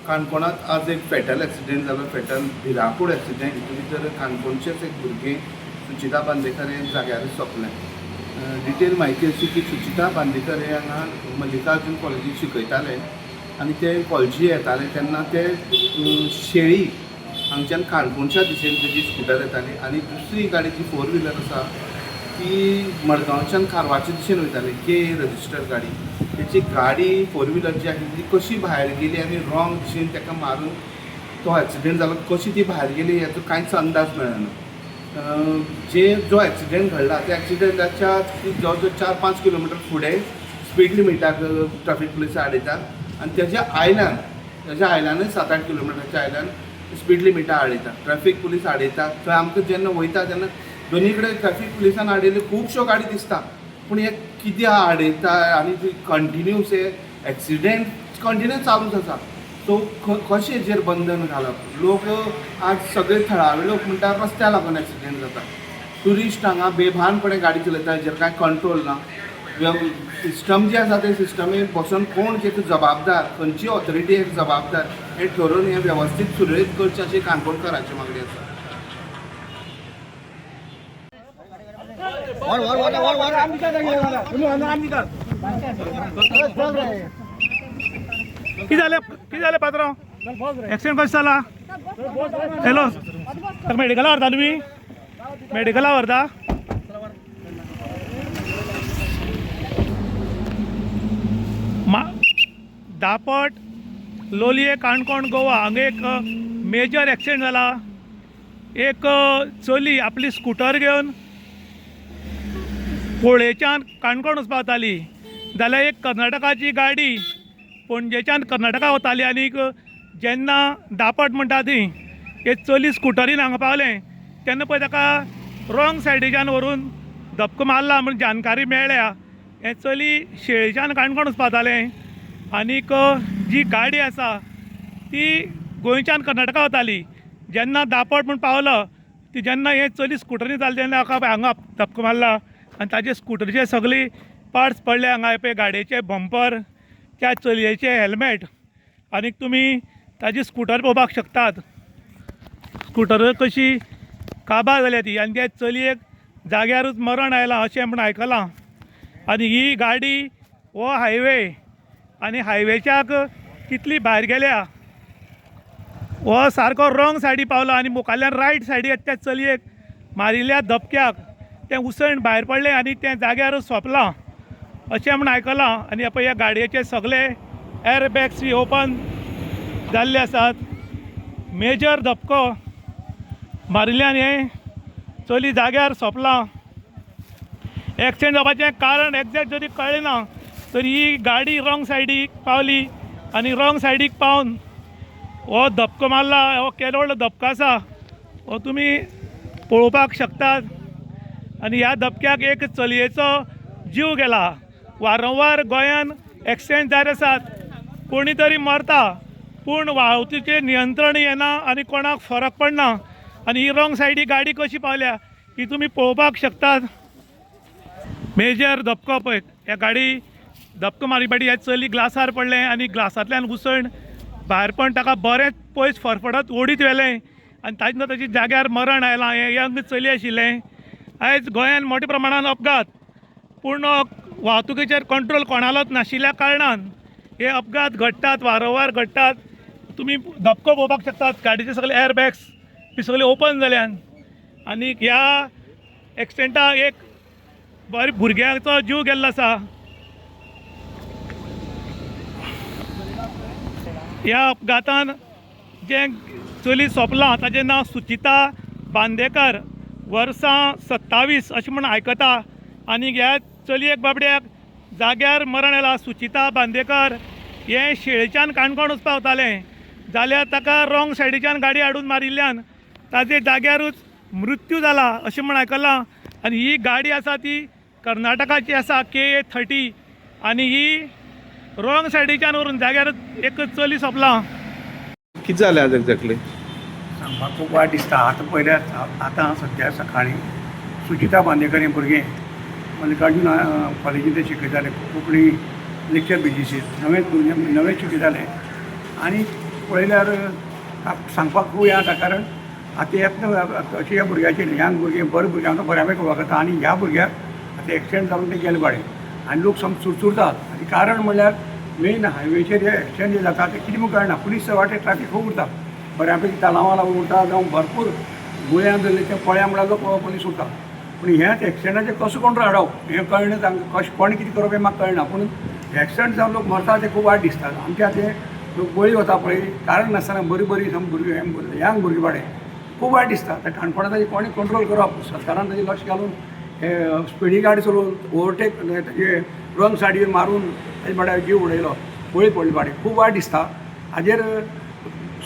काणकोणात आज एक fatal accident जालो, फॅटल भिरांकूळ एक्सिडेंट. हितून भितर काणकोणचेच एक भुरगें सुचिता बांदेकर हे जाग्यार सोंपलें. डिटेल म्हायती अशी की सुचिता बांदेकर हे हांगा मल्लिकार्जुन कॉलेजींत शिकयताले आनी ते कॉलेजी येताले तेन्ना ते शेळी हांगच्यान काणकोणच्या दिशेन तेजी स्कुटर येताली आनी दुसरी गाडी जी 4 व्हिलर आसा ती मडगांवच्यान कारवारच्या दिशेन वयताली, के रजिस्टर गाडी. तेची गाडी 4 व्हिलर जी आशिल्ली ती कशी भायर गेली आनी रॉंग दिशेन ताका मारून तो एक्सिडेंट जालो. कशी ती भायर गेली हाचो कांयच अंदाज मेळना. जो एक्सिडेंट घडला त्या एक्सिडेंटाच्या जवळ जवळ 4-5 किलोमिटर फुडें स्पीड लिमिटाक ट्रॅफिक पुलीस आडयतात आनी तेज्या आयल्यानूय 7-8 किलोमिटरच्या आयल्यान स्पीड लिमिटा आडयतात. ट्रॅफिक पुलीस आडयतात. थंय आमकां जेन्ना वयता तेन्ना दोनी कडेन ट्रॅफिक पुलिसान आडयल्यो खुबश्यो गाडी दिसता, पूण हे कित्याक आडयता आनी कंटिन्यूस हे एक्सिडेंट कंटिन्यू चालूच आसा. सो कशें हेजेर बंधन घालप? लोक आज सगळे थळावे लोक म्हणटा रस्त्या लागून एक्सिडेंट जाता. ट्युरिस्ट हांगा बेभानपणे गाडी चलयता, हेजेर कांय कंट्रोल ना. सिस्टम जे आसा ते सिस्टमेर बसून कोण जेका जबाबदार, खंयची ऑथॉरिटी एक जबाबदार हें ठरोवन हें वेवस्थीत सुरळीत करचें अशी काणकोणकारांची मागणी आसा. किती झाले पात्रांव? एक्सिडेंट कशें जाला? हॅलो तर मेडिकला व्हरता तुमी? मेडिकला व्हरता? दापट लोलये काणकोण गोवा हांगा एक मेजर एक्सिडेंट जाला. एक चली आपली स्कूटर घेवन पोळेच्यान काणकोण वचपावताली जाल्यार एक कर्नाटकाची गाडी पणजेच्यान कर्नाटका वताली आनीक जेन्ना दापट म्हणटा ती एक चली स्कुटरीन हांगा पावलें तेन्ना पळय ताका रॉंग सायडीच्यान व्हरून धपको मारला म्हण जानकारी मेळ्ळ्या. हें चली शेळीच्यान काणकोण वचपावतालें आनीक जी गाडी आसा ती गोंयच्यान कर्नाटका वताली. जेन्ना दापट म्हूण पावलो ती जेन्ना हे चली स्कुटरीन जाली तेन्ना हांगा धपको मारला आनी ताजे स्कुटरीचे सगळे पार्ट्स पडले. हांगा पळय गाडयेचे बंपर, त्या चलयेचे हेल्मेट आनीक तुमी ताजी स्कुटर पळोवपाक शकतात. स्कुटर कशी काबार जाल्या ती आनी त्या चलयेक जाग्यारूच मरण आयलां अशें म्हण आयकलां. आनी ही गाडी हो हायवे आनी हायवेच्याक कितली भायर गेल्या हो सारको रॉंग सायडी पावलो आनी मुखाल्ल्यान रायट सायडीक त्या चलयेक मारिल्ल्या धपक्याक तें उसण भायर पडलें आनी तें जाग्यारूच सोंपलां अशें म्हण आयकलां. आनी पळय ह्या गाडयेचे सगळे एअरबॅग्स ओपन जाल्ले आसात. मेजर धपको मारिल्ल्यान हें चली जाग्यार सोंपलां. एक्सिडेंट जावपाचें कारण एक्झॅक्ट जरी कळ्ळें ना तरी ही गाडी रॉंग सायडीक पावली आनी रॉंग सायडीक पावन हो धपको मारला. हो केदो व्हडलो धपको आसा हो तुमी पळोवपाक शकतात. आनी ह्या धपक्याक एक चलयेचो जीव गेला. वारंवार गोंयान एक्सिडेंट जायत आसात, कोणी तरी मरता पूण वाहतुकीचेर नियंत्रण येना आनी कोणाक फरक पडना. आनी ही रॉंग सायडीक गाडी कशी पावल्या ही तुमी पळोवपाक शकतात. मेजर धपको पळय ह्या गाडी धपको मारी ह्या चली ग्लासार पडलें आनी ग्लासांतल्यान उसण भायर पण ताका बरेंच पयस फरफडत ओडीत व्हेलें आनी ताजे ताची जाग्यार मरण आयलां. हें यंग चली आशिल्लें. आयज गोंयान मोठ्या प्रमाणान अपघात पूण वाहतुकीचेर कंट्रोल कोणालोच नाशिल्ल्या कारणान हे अपघात घडटात, वारंवार घडटात. तुमी धपको पळोवपाक शकतात. गाडयेचे सगळे एअरबॅग्स बी सगळे ओपन जाल्यान आनी ह्या एक्सिडेंटाक एक बरे भुरग्याचो जीव गेल्लो आसा. ह्या अपघातान जे चली सोंपलां ताचें नांव सुचिता बांदेकर, वर्सां 27 अशें म्हण आयकता. आनी ह्या चलयेक बाबड्याक जाग्यार मरण आयलां. सुचिता बांदेकर हे शेळीच्यान काणकोण वचपावतालें जाल्यार ताका रॉंग सायडीच्यान गाडी हाडून मारिल्ल्यान ताजे जाग्यारूच मृत्यू जाला अशें म्हण आयकलां. आनी ही गाडी आसा ती कर्नाटकाची आसा, के 30 आनी ही रॉंग सायडीच्यान व्हरून जाग्यारूच एक चली सोंपलां. कितें जालें आज एक्झॅक्टली? सांगपाक खूब वायट दिसता. आतां पयल्या आतां सद्या सकाळीं सुचिता बांदेकर हें भुरगें मल्लिकार्जुन कॉलेजींत ते शिकयताले, कोंकणी लेक्चर बेजिसीर नवे शिकयताले आनी पळयल्यार सांगपाक खूब हें आसा कारण आतां येतना अशें ह्या भुरग्याचेर यंग भुरगे बरे भुरग्यांक बऱ्या पैकी वळखता आनी ह्या भुरग्याक आतां एक्सिडेंट जावन ते गेले बाडे आनी लोक समज चुरचुरतात आनी कारण म्हणल्यार मेन हायवेचेर जे एक्सिडेंट जे जाता ते कितें कळना पुलीस वाटेर ट्रॅफिक खूब उरता बऱ्या पैकी तलावां लागून उरता जावं भरपूर गुळ्यां धरले ते पळ्या म्हणल्यार लोक पुलीस उरता पूण ह्याच एक्सिडेंटाचेर कसो कोण हाडप हें कळना तांकां कशें कोण कितें करप हें म्हाका कळना पूण एक्सिडेंट जावन लोक मरता ते खूब वायट दिसता आमच्या ते लोक बळी वता पळय कारण नासतना बरी सम भुरगीं यंग भुरगीं बाडे खूब वायट दिसता ते काणकोणां ताजें कोणी कंट्रोल करप सरकारान ताजें लक्ष घालून हे स्पिडी गाडी चलोवन ओवरटेक ताजे रंग सायडीर मारून ताजे बाड्याक जीव उडयलो बळी पडली बाडे खूब वायट दिसता हाजेर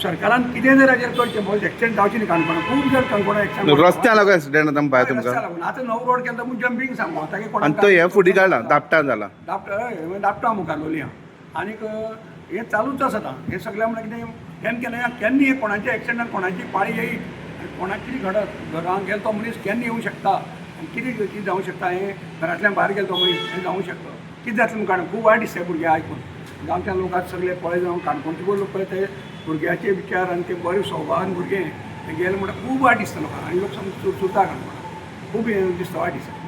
सरकारान कितें जर हाजेर करचें बस एक्सिडेंट जावचें न्ही काणकोणां खूब जर काणकोणां एक्सिडेंट रस्त्या लागून एक्सिडेंट जाता पाय तुमकां लागून आतां नवो रोड केला म्हूण जंपींग सांगो तागे कोण आनी तो हे फुटी काडला दापटान जाला दापटा मुखार लोलयां आनीक हें चालूच आसा हें सगळें म्हणल्यार कितें केन्ना हे कोणाच्या एक्सिडेंटान कोणाची पाळी येयी कोणाची घडत घरांत गेलो तो मनीस केन्ना येवंक शकता आनी कितें जावंक शकता हें घरांतल्यान भायर गेलो तो मनीस हें जावंक शकता कितें जातलें म्हूण काणकोण खूब वायट दिसता भुरगे आयकून गांवच्या लोकांक सगळे पळय जावं काणकोणचे लोक पळय ते भुरग्याचे विचार आनी ते बरे सौभान भुरगे ते गेले म्हणल्यार खूब वायट दिसता लोकांक आनी लोक समज चुरचुरता काणकोण खूब हें दिसता वायट दिसता